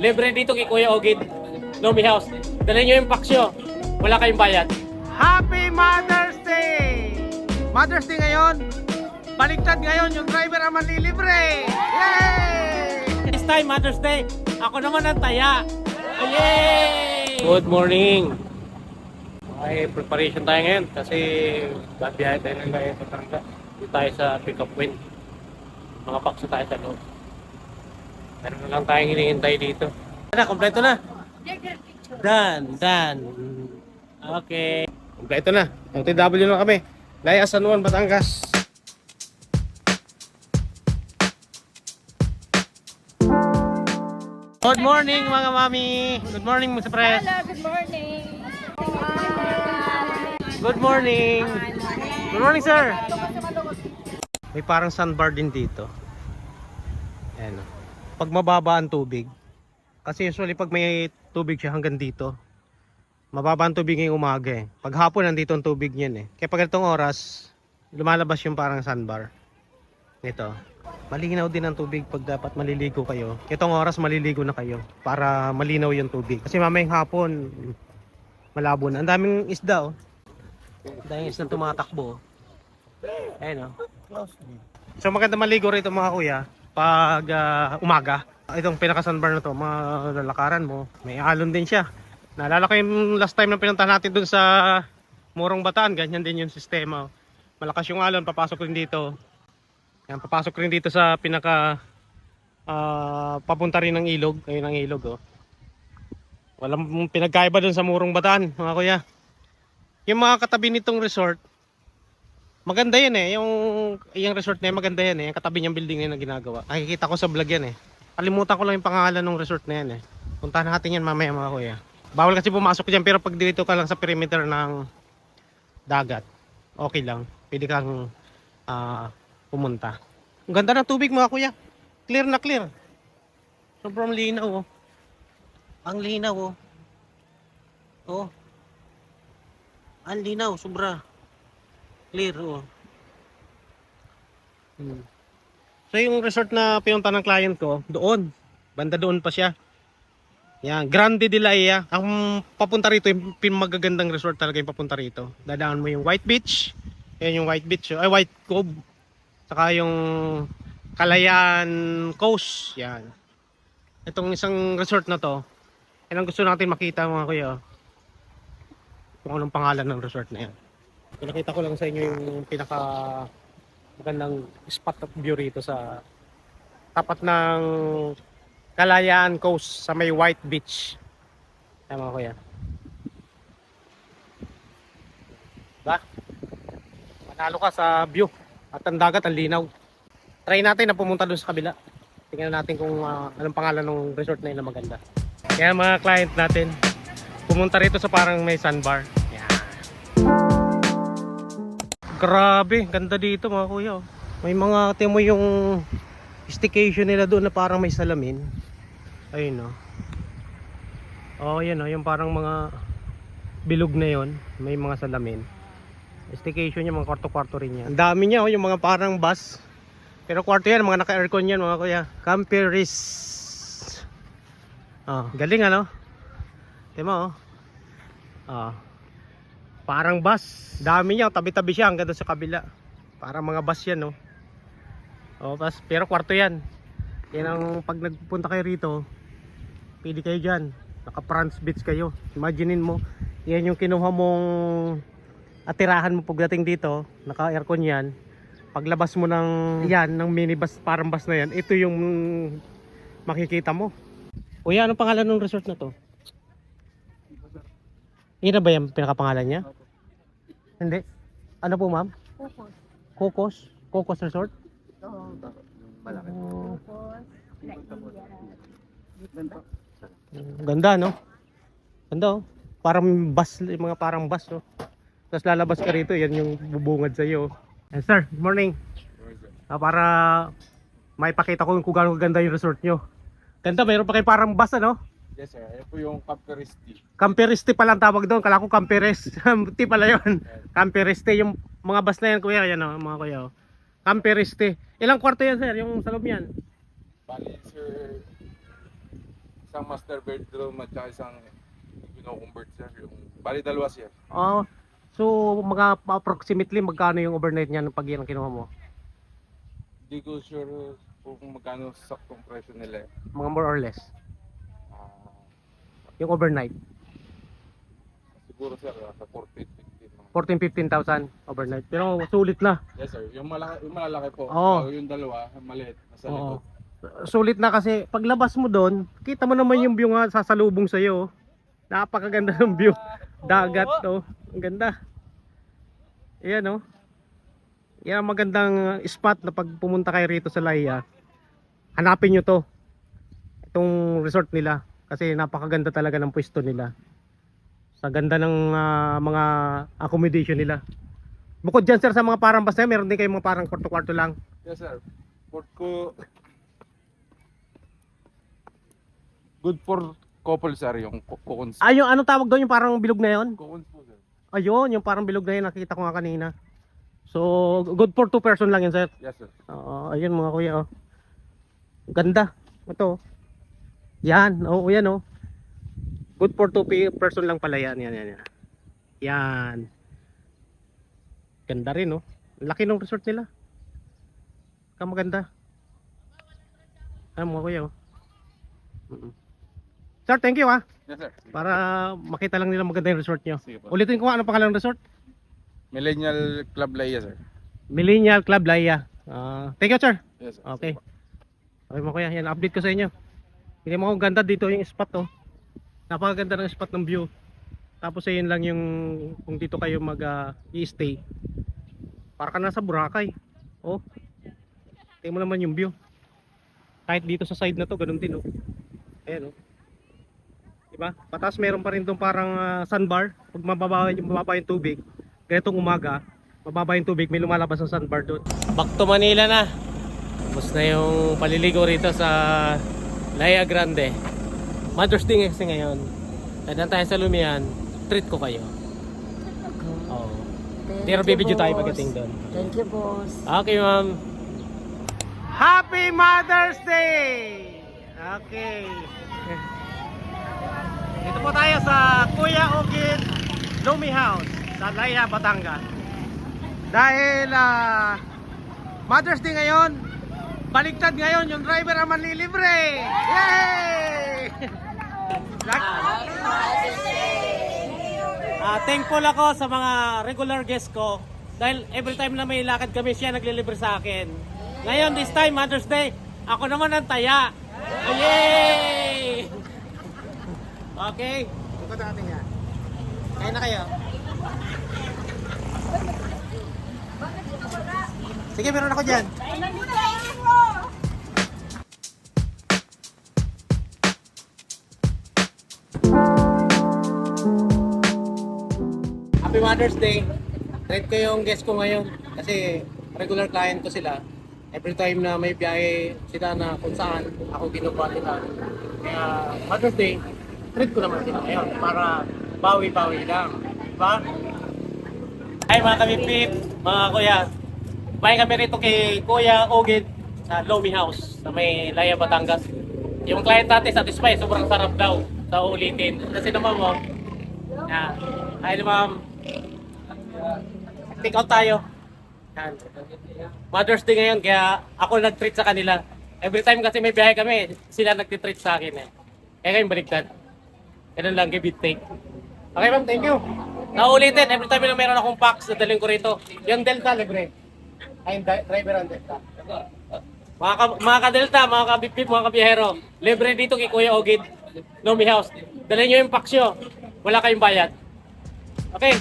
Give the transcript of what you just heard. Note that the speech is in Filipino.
Libre dito kay Kuya Ogid. Lomi House. Dalhin nyo yung paksyo. Wala kayong bayad. Happy Mother's Day! Mother's Day ngayon. Baliktad ngayon, yung driver ang manlilibre. Yay! This time, Mother's Day, ako naman ang taya. Yay! Good morning. May preparation tayo ngayon kasi babiyahe tayo ng gaya sa Taranga. Dito tayo sa pick-up point. Mga pakso tayo sa loob. Meron na lang tayong hinihintay dito. Ano, kompleto na? Done. Okay. Kompleto na. LTW na kami. Laya San Juan, Batangas. Good morning mga mami. Good morning Mr. Press. Hello, good morning. Good morning. Good morning sir. May parang sandbar din dito. Ayan o. Pag mababa ang tubig. Kasi usually pag may tubig siya hanggang dito. Mababa ang tubig ngayong umaga eh. Pag hapon nandito ang tubig niyan eh. Kaya pag itong oras, lumalabas yung parang sandbar. Ito. Malinaw din ang tubig pag dapat maliligo kayo. Itong oras maliligo na kayo para malinaw yung tubig. Kasi mamayang hapon malabo na. Ang daming isda oh. Ang daming isda tumatakbo. Ayan oh. So maganda maligo rito mga kuya pag umaga. Itong pinaka-sandbar na to, mga lalakaran mo. May alon din siya. Naalala ko yung last time na pinuntahan natin dun sa Morong Bataan. Ganyan din yung sistema. Malakas yung alon, papasok rin dito. Yan, papasok rin dito sa pinaka papunta rin ng ilog. Ayun ang ilog oh. Walang pinagkaiba dun sa Murong Bataan mga kuya. Yung mga katabi nitong resort, maganda yan eh. Yung resort na yan, maganda yan eh. Yung katabi niyang building na yan na ginagawa. Nakikita ko sa vlog yan eh. Kalimutan ko lang yung pangalan ng resort na yan eh. Puntahan natin yan mamaya mga kuya. Bawal kasi pumasok dyan pero pag dito ka lang sa perimeter ng dagat, okay lang. Pwede kang pumunta. Ang ganda ng tubig mga kuya. Clear na clear. Sobrang linaw oh. Ang linaw oh. Oh. Ang linaw, sobra. Clear oh. So yung resort na pinunta ng client ko, doon. Banda doon pa siya. Yan, Grande de la Ia. Ang papunta rito, yung magagandang resort talaga yung papunta rito. Dadaan mo yung White Beach. Yan yung White Beach. Ay, White Cove. Saka yung Kalayaan Coast. Yan. Itong isang resort na to, yan ang gusto natin makita mga kuya. Kung anong pangalan ng resort na yan. Pinakita ko lang sa inyo yung pinaka magandang spot of view rito sa tapat ng Kalayaan Coast sa may White Beach. Ayan mga kuya. Diba? Manalo ka sa view. At ang dagat, ang linaw. Try natin na pumunta doon sa kabila. Tingnan natin kung anong pangalan ng resort na yun na maganda. Kaya mga client natin, pumunta rito sa parang may sandbar. Yan. Grabe, ganda dito mga kuya. May mga, timo yung staycation nila doon na parang may salamin. Ayun o. Oh, yan o, yung parang mga bilog na yon, may mga salamin. Staycation niya, mga kwarto-kwarto rin yan. Ang dami niya oh, yung mga parang bus. Pero kwarto yan, mga naka-aircon yan mga kuya. Camperis. Oh, galing ano? Tima oh. Oh. Parang bus. Dami niya, tabi-tabi siya hanggang sa kabila. Parang mga bus yan oh. Oh, pero kwarto yan. Yan ang pag nagpunta kayo rito, pwede kayo dyan. Naka-France Beach kayo. Imaginein mo, yan yung kinuha mong atirahan mo pagdating dito, naka-aircon yan. Paglabas mo ng yan, ng minibus, parang bus na yan, ito yung makikita mo. Kuya, anong pangalan ng resort na to? Yan na ba yung pinakapangalan niya? Hindi. Ano po ma'am? Cocos. Cocos Resort? Ganda no? Ganda oh. Parang bus, mga parang bus oh. Tapos lalabas ka rito, yan yung bubungad sa iyo. Yes, sir, good morning. Para maipakita ko kung gaano ganda yung resort nyo. Ganda, mayroon pa kayo parang bus ano? Yes sir, ito po yung Camperisti. Camperisti pala ang tawag doon, kala ko Camperes. Ti pala yun. Camperisti, yung mga bus na yan kuya, yan o, mga kuya o. Camperisti. Ilang kwarto yan sir, yung sa loob yan? Bali sir, Isang master bedroom at saka isang convert sir. Bali dalawa siya. Oh, so mga approximately magkano yung overnight niyan pag yan ang kinuha mo? Hindi ko sure kung magkano saktong presyo nila. Mga more or less. Ah, Yung overnight. siguro sir, sa 14-15. 14,000-15,000 overnight. Pero sulit na. Yes sir, yung malalaki po. Oo. Yung dalawa, maliit, nasa Oo. likod. Sulit na kasi paglabas mo doon, kita mo naman yung view nga sasalubong sa iyo. Napakaganda ng view. Dagat, oh. Ang ganda. Ayan, oh. Yan ang magandang spot na pag pumunta kayo rito sa Laya. Hanapin nyo to. Itong resort nila. Kasi napakaganda talaga ng pwesto nila. Sa ganda ng mga accommodation nila. Bukod dyan sir sa mga parang basta, meron din kayong mga parang kwarto-kwarto lang. Yes sir, port ko good for couple sir, yung cocoons. Ay, yung anong tawag doon? Yung parang bilog na yon? Cocoons po sir. Ayun, yung parang bilog na yun. Nakita ko nga kanina. So, good for 2 person lang yun sir. Yes sir. Oo, ayun mga kuya, oh. Ganda. Ito. Yan, oh, yan, oh. Good for 2 person lang pala yan. Yan. Yan. Ganda rin, oh. Laki ng resort nila. Maganda. Ay, mga kuya, oh. Sir, thank you, ah. Yes sir. Para makita lang nila maganda yung resort nyo. Sige po. Ulitin ko nga, ano pangalan ng resort? Millennial Club Laya sir. Millennial Club Laya. Thank you, sir. Yes sir. Okay. Okay mga kuya, yan update ko sa inyo. Hindi mo kung ganda dito yung spot, oh. Napakaganda ng spot ng view. Tapos ayun lang yung kung dito kayo i-stay. Para ka nasa Boracay. Oh. Tingnan mo naman yung view. Kahit dito sa side na to, ganun din, oh. Ayan, oh. Diba? Patas meron pa rin tong parang sandbar. Pag mababa yung tubig, ganitong umaga, mababa yung tubig, may lumalabas ng sandbar doon. Back to Manila na. Tapos na yung paliligo rito sa Laya Grande. Mother's Day kasi ngayon. Dadaan tayo sa Lumian. Treat ko kayo. Oh. Pero bibidyo tayo pagdating doon. Thank you, boss. Okay, ma'am. Happy Mother's Day! Okay. Dito po tayo sa Kuya Ogid Lomi House sa Laya, Batangas. Dahil Mother's Day ngayon, baligtad ngayon, yung driver ang manlilibre! Yay! Thankful ako sa mga regular guests ko dahil every time na may lakad kami, siya naglilibre sa akin. Ngayon, this time, Mother's Day, ako naman ang taya. Yay! Okay, ikot natin yan. Kaya na kayo. Sige, meron ako dyan. Happy Mother's Day. Treat ko yung guest ko ngayon kasi regular client ko sila. Every time na may biyahe sila na kung saan ako ginukuha nila. Kaya Mother's Day, treat ko naman sila ngayon para bawi-bawi lang. Diba? Ay mga kamipip, mga kuya. Bahay kami rito kay Kuya Ogid sa Lomi House sa may Laya, Batangas. Yung client natin satisfied, sobrang sarap daw sa ulitin. Kasi naman mo, ay ma'am, take out tayo. Yan. Mother's Day ngayon, kaya ako nag-treat sa kanila. Every time kasi may biyahe kami, sila nag-treat sa akin eh. Kaya kayong baliktad. Ganun lang, give it take. Okay ma'am, thank you. Naulitin, every time na meron akong packs, dadalhin ko rito. Yung Delta, libre. Ay, yung driver ang Delta. Mga ka-Delta, mga ka-bip-bip, mga kabiyahero, libre dito kay Kuya Ogid, Lomi House. Dalhin nyo yung packs nyo. Wala kayong bayad. Okay.